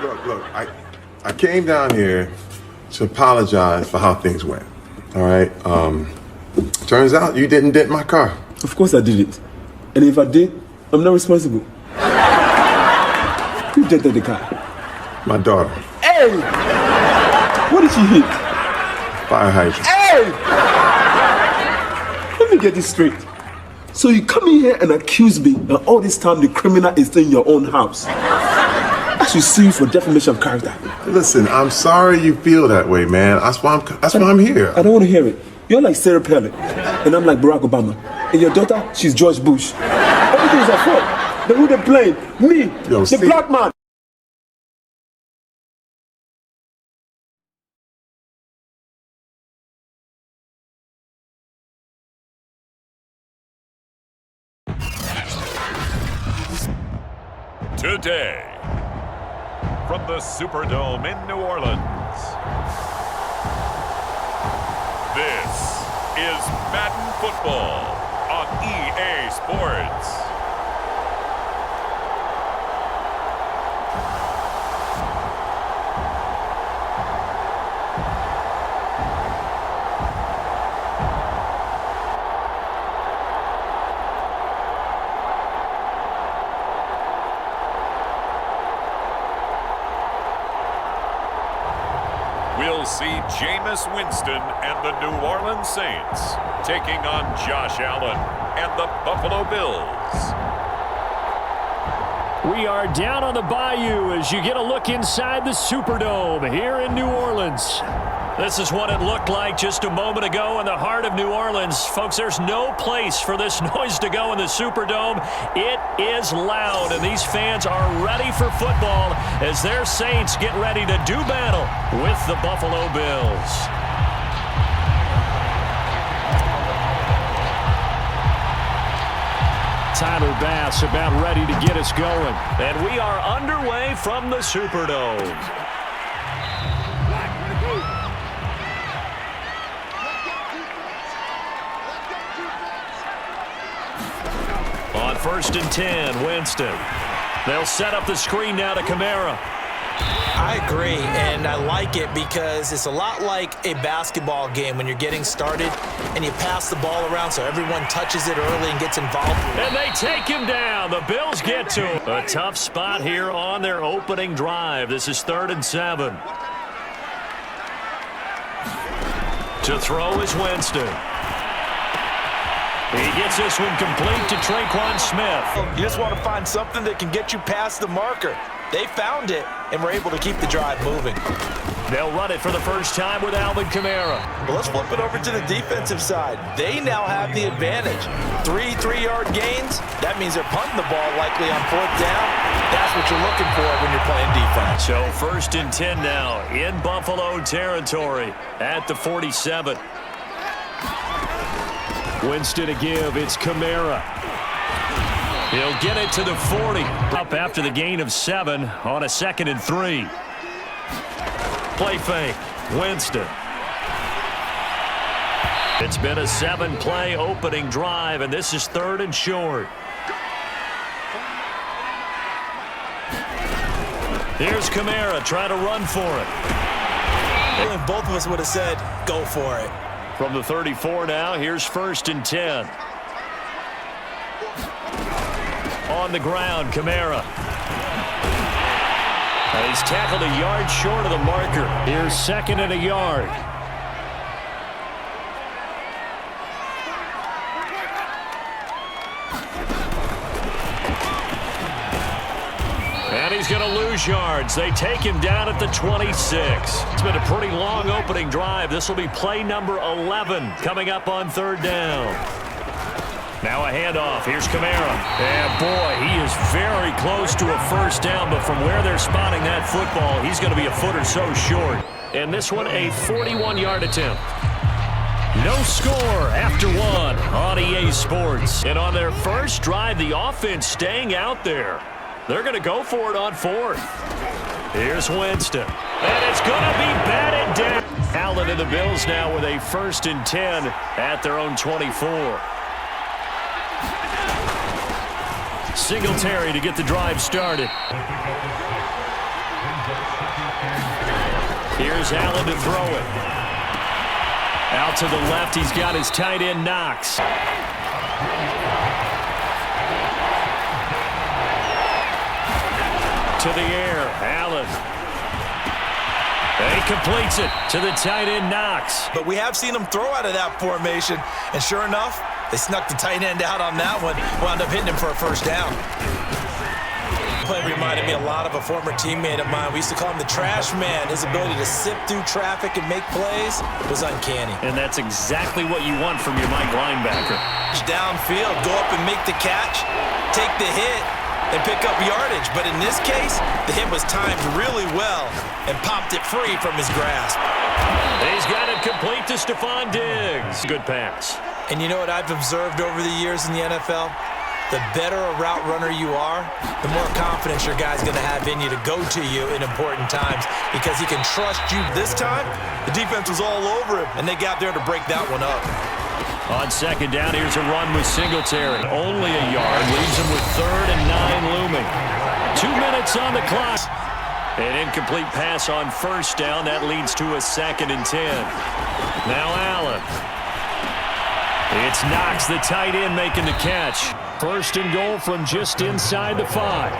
Look, I came down here to apologize for how things went. All right. Turns out you didn't dent my car. Of course I did it. And if I did, I'm not responsible. Who dented the car? My daughter. Hey! What did she hit? Fire hydrant. Hey! Let me get this straight. So you come in here and accuse me that all this time the criminal is in your own house. I should sue you for defamation of character. Listen, I'm sorry you feel that way, man. That's why I'm here. I don't want to hear it. You're like Sarah Palin, and I'm like Barack Obama. And your daughter, she's George Bush. Everything is her fault. Then who they blame? Me, the black man. Today, from the Superdome in New Orleans, this is Madden Football on EA Sports. We'll see Jameis Winston and the New Orleans Saints taking on Josh Allen and the Buffalo Bills. We are down on the bayou as you get a look inside the Superdome here in New Orleans. This is what it looked like just a moment ago in the heart of New Orleans. Folks, there's no place for this noise to go in the Superdome. It is loud, and these fans are ready for football as their Saints get ready to do battle with the Buffalo Bills. Tyler Bass about ready to get us going. And we are underway from the Superdome. On 1st and 10, Winston. They'll set up the screen now to Kamara. I agree, and I like it because it's a lot like a basketball game when you're getting started and you pass the ball around so everyone touches it early and gets involved. And they take him down. The Bills get to him. A tough spot here on their opening drive. This is 3rd and 7. To throw is Winston. He gets this one complete to Traquan Smith. You just want to find something that can get you past the marker. They found it and were able to keep the drive moving. They'll run it for the first time with Alvin Kamara. Well, let's flip it over to the defensive side. They now have the advantage. 3-3-yard gains. That means they're punting the ball likely on 4th down. That's what you're looking for when you're playing defense. So 1st and 10 now in Buffalo territory at the 47. Winston to give. It's Kamara. He'll get it to the 40. Up after the gain of 7 on a 2nd and 3. Play fake. Winston. It's been a 7-play opening drive, and this is 3rd and short. Here's Kamara trying to run for it. If both of us would have said, go for it. From the 34 now, here's 1st and 10. On the ground, Kamara. And he's tackled a yard short of the marker. Here's 2nd and a yard. And he's going to lose yards. They take him down at the 26. It's been a pretty long opening drive. This will be play number 11 coming up on 3rd down. Now a handoff. Here's Kamara. And boy, he is very close to a 1st down, but from where they're spotting that football, he's going to be a foot or so short. And this one, a 41-yard attempt. No score after 1 on EA Sports. And on their first drive, the offense staying out there. They're going to go for it on 4th. Here's Winston. And it's going to be batted down. Allen and the Bills now with a 1st and 10 at their own 24. Singletary to get the drive started. Here's Allen to throw it. Out to the left, he's got his tight end Knox. To the air, Allen. He completes it to the tight end Knox. But we have seen him throw out of that formation, and sure enough, they snuck the tight end out on that one, wound up hitting him for a first down. Play reminded me a lot of a former teammate of mine. We used to call him the trash man. His ability to sift through traffic and make plays was uncanny. And that's exactly what you want from your Mike linebacker. Downfield, go up and make the catch, take the hit, and pick up yardage. But in this case, the hit was timed really well and popped it free from his grasp. He's got it complete to Stephon Diggs. Good pass. And you know what I've observed over the years in the NFL? The better a route runner you are, the more confidence your guy's going to have in you to go to you in important times because he can trust you. This time, the defense was all over him, and they got there to break that one up. On second down, here's a run with Singletary. Only a yard, leaves him with 3rd and 9 looming. 2 minutes on the clock. An incomplete pass on first down. That leads to a 2nd and 10. Now Allen. It's Knox, the tight end, making the catch. 1st and goal from just inside the 5.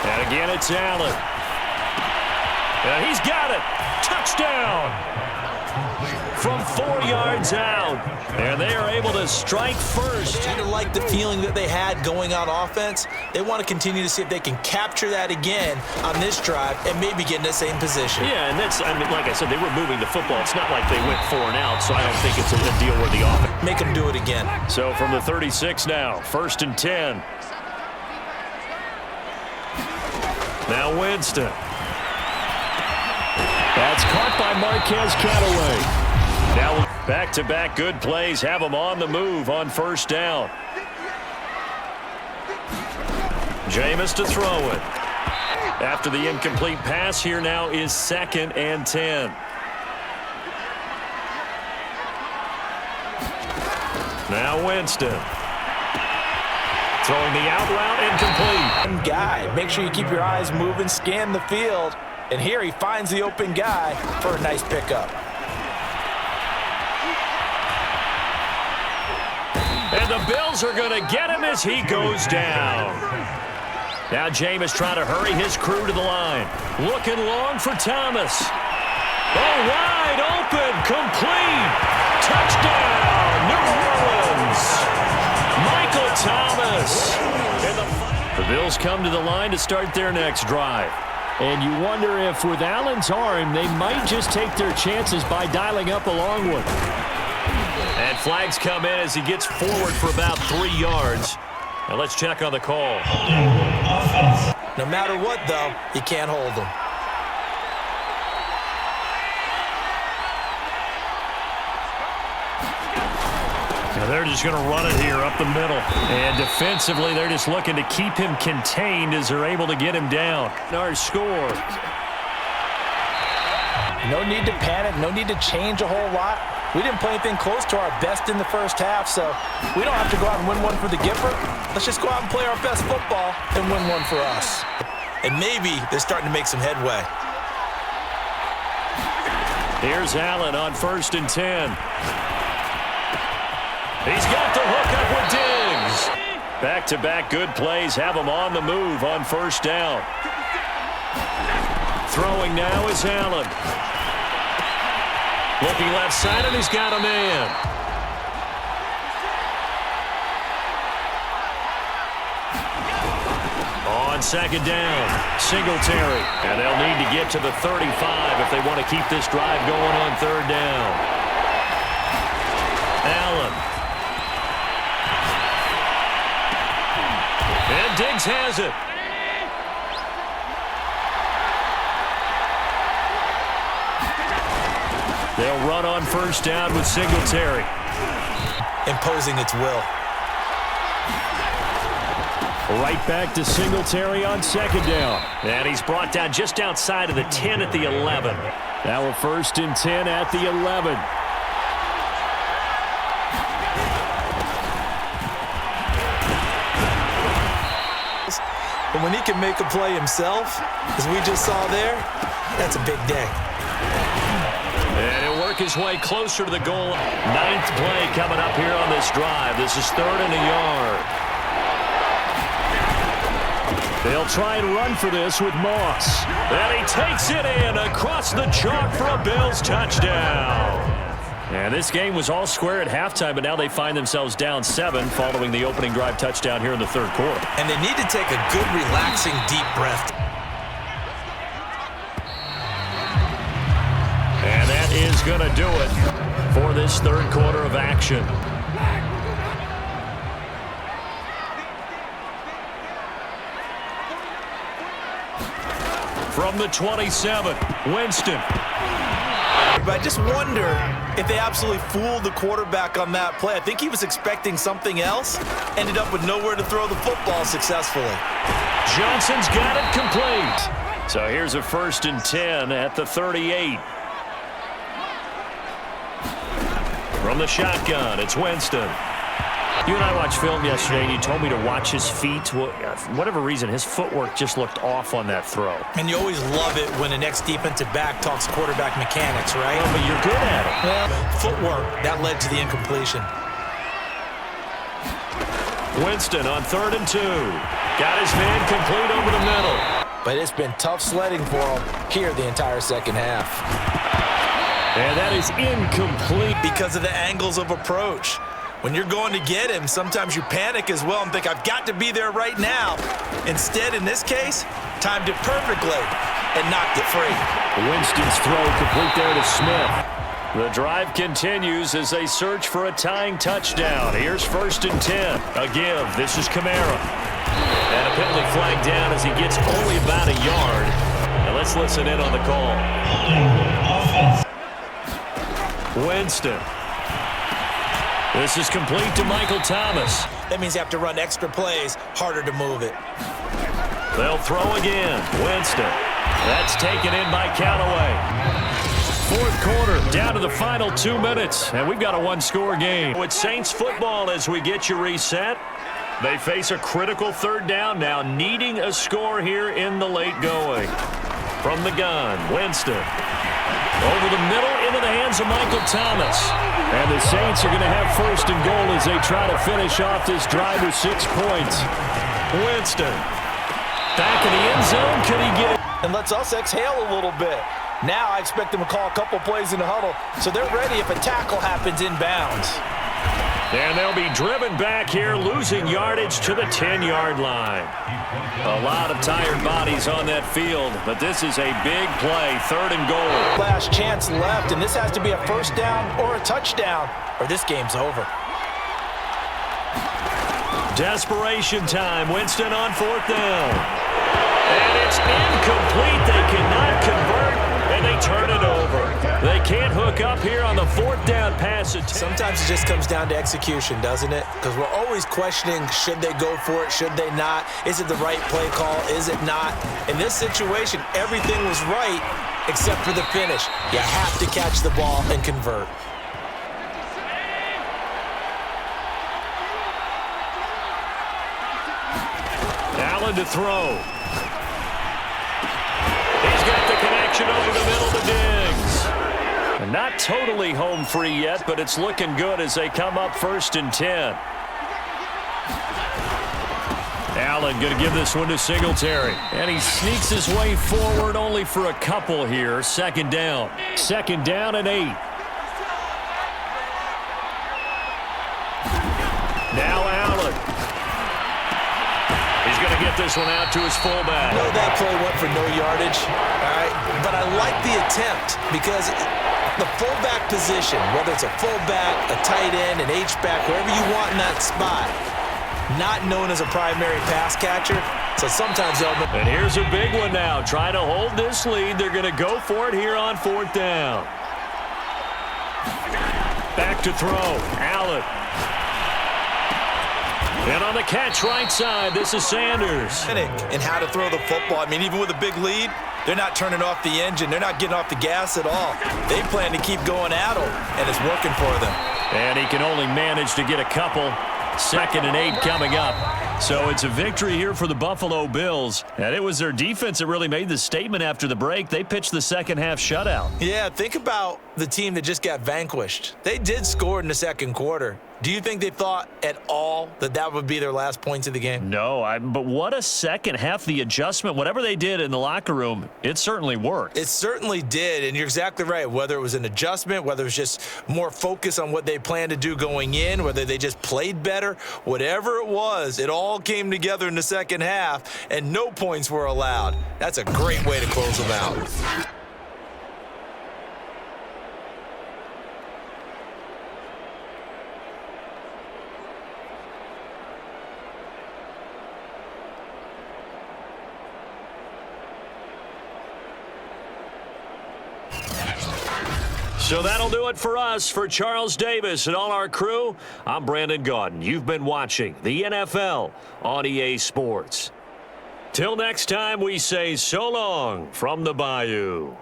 And again, it's Allen. And he's got it. Touchdown. From 4 yards out. And they are able to strike first. Kind of like the feeling that they had going on offense. They want to continue to see if they can capture that again on this drive and maybe get in the same position. Yeah, and that's, I mean, like I said, they were moving the football. It's not like they went 4 and out, so I don't think it's a deal where the offense. Make them do it again. So from the 36 now, 1st and 10. Now Winston. That's caught by Marquez Callaway. Now back-to-back good plays have them on the move on 1st down. Jameis to throw it. After the incomplete pass, here now is 2nd and 10. Now Winston. Throwing the out route incomplete. Guy, make sure you keep your eyes moving, scan the field. And here he finds the open guy for a nice pickup. And the Bills are going to get him as he goes down. Now Jameis trying to hurry his crew to the line. Looking long for Thomas. Oh, wide open, complete. Touchdown, New Orleans. Michael Thomas. The Bills come to the line to start their next drive. And you wonder if with Allen's arm, they might just take their chances by dialing up a long one. And flags come in as he gets forward for about 3 yards. Now let's check on the call. No matter what, though, you can't hold them. Now they're just going to run it here up the middle. And defensively, they're just looking to keep him contained as they're able to get him down. Our score. No need to panic. No need to change a whole lot. We didn't play anything close to our best in the first half, so we don't have to go out and win one for the Gipper. Let's just go out and play our best football and win one for us. And maybe they're starting to make some headway. Here's Allen on 1st and 10. He's got the hook up with Diggs. Back-to-back good plays have him on the move on 1st down. Throwing now is Allen. Looking left side, and he's got a man. On 2nd down, Singletary. And they'll need to get to the 35 if they want to keep this drive going on 3rd down. Allen. And Diggs has it. They'll run on 1st down with Singletary. Imposing its will. Right back to Singletary on 2nd down. And he's brought down just outside of the 10 at the 11. Now a 1st and 10 at the 11. And when he can make a play himself, as we just saw there, that's a big day. And he'll work his way closer to the goal. 9th play coming up here on this drive. This is 3rd and a yard. They'll try and run for this with Moss. And he takes it in across the chalk for a Bills touchdown. And this game was all square at halftime, but now they find themselves down 7 following the opening drive touchdown here in the 3rd quarter. And they need to take a good, relaxing, deep breath. And that is going to do it for this 3rd quarter of action. From the 27, Winston. But I just wonder if they absolutely fooled the quarterback on that play. I think he was expecting something else, ended up with nowhere to throw the football successfully. Johnson's got it complete. So here's a 1st and 10 at the 38. From the shotgun, it's Winston. You and I watched film yesterday, and you told me to watch his feet. Well, for whatever reason, his footwork just looked off on that throw. And you always love it when an ex-defensive back talks quarterback mechanics, right? Well, but you're good at it. Well, footwork, that led to the incompletion. Winston on 3rd and 2. Got his man complete over the middle. But it's been tough sledding for him here the entire second half. And that is incomplete. Because of the angles of approach. When you're going to get him, sometimes you panic as well and think, I've got to be there right now. Instead, in this case, timed it perfectly and knocked it free. Winston's throw complete there to Smith. The drive continues as they search for a tying touchdown. Here's 1st and 10. A give. This is Kamara. And a penalty flag down as he gets only about a yard. Now let's listen in on the call. Winston. This is complete to Michael Thomas. That means you have to run extra plays, harder to move it. They'll throw again. Winston. That's taken in by Callaway. 4th quarter, down to the final 2 minutes, and we've got a 1-score game. With Saints football as we get you reset. They face a critical 3rd down now, needing a score here in the late going. From the gun, Winston. Over the middle into the hands of Michael Thomas. And the Saints are going to have 1st and goal as they try to finish off this drive with 6 points. Winston. Back in the end zone. Could he get it? And lets us exhale a little bit. Now I expect them to call a couple plays in the huddle, so they're ready if a tackle happens inbounds. And they'll be driven back here, losing yardage to the 10-yard line. A lot of tired bodies on that field, but this is a big play, 3rd and goal. Last chance left, and this has to be a 1st down or a touchdown, or this game's over. Desperation time. Winston on 4th down. And it's incomplete. They cannot convert, and they turn it over. They can't hook up here on the 4th down pass. Sometimes it just comes down to execution, doesn't it? Because we're always questioning, should they go for it, should they not? Is it the right play call, is it not? In this situation, everything was right except for the finish. You have to catch the ball and convert. Allen to throw. He's got the connection over the middle to Diggs. Not totally home free yet, but it's looking good as they come up 1st and 10. Allen going to give this one to Singletary. And he sneaks his way forward only for a couple here. 2nd down. 2nd down and 8. Now Allen. He's going to get this one out to his fullback. I know that play went for no yardage, all right? But I like the attempt because the fullback position, whether it's a fullback, a tight end, an H-back, wherever you want in that spot, not known as a primary pass catcher, so sometimes they'll... And here's a big one now. Trying to hold this lead. They're going to go for it here on 4th down. Back to throw. Allen. And on the catch right side, this is Sanders. And how to throw the football. I mean, even with a big lead, they're not turning off the engine. They're not getting off the gas at all. They plan to keep going at them, and it's working for them. And he can only manage to get a couple. 2nd and 8 coming up So it's a victory here for the Buffalo Bills, and it was their defense that really made the statement after the break. They pitched the second half shutout. Yeah, think about the team that just got vanquished. They did score in the second quarter. Do you think they thought at all that that would be their last points of the game? No, but what a second half. The adjustment, whatever they did in the locker room, it certainly worked. It certainly did, and you're exactly right. Whether it was an adjustment, whether it was just more focus on what they planned to do going in, whether they just played better, whatever it was, it all came together in the second half, and no points were allowed. That's a great way to close them out. So that'll do it for us. For Charles Davis and all our crew, I'm Brandon Gaudin. You've been watching the NFL on EA Sports. Till next time, we say so long from the Bayou.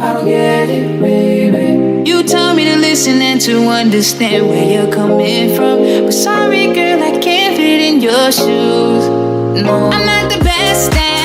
I don't get it, baby. You tell me to listen and to understand where you're coming from, but sorry, girl, I can't fit in your shoes. No, I'm not the best at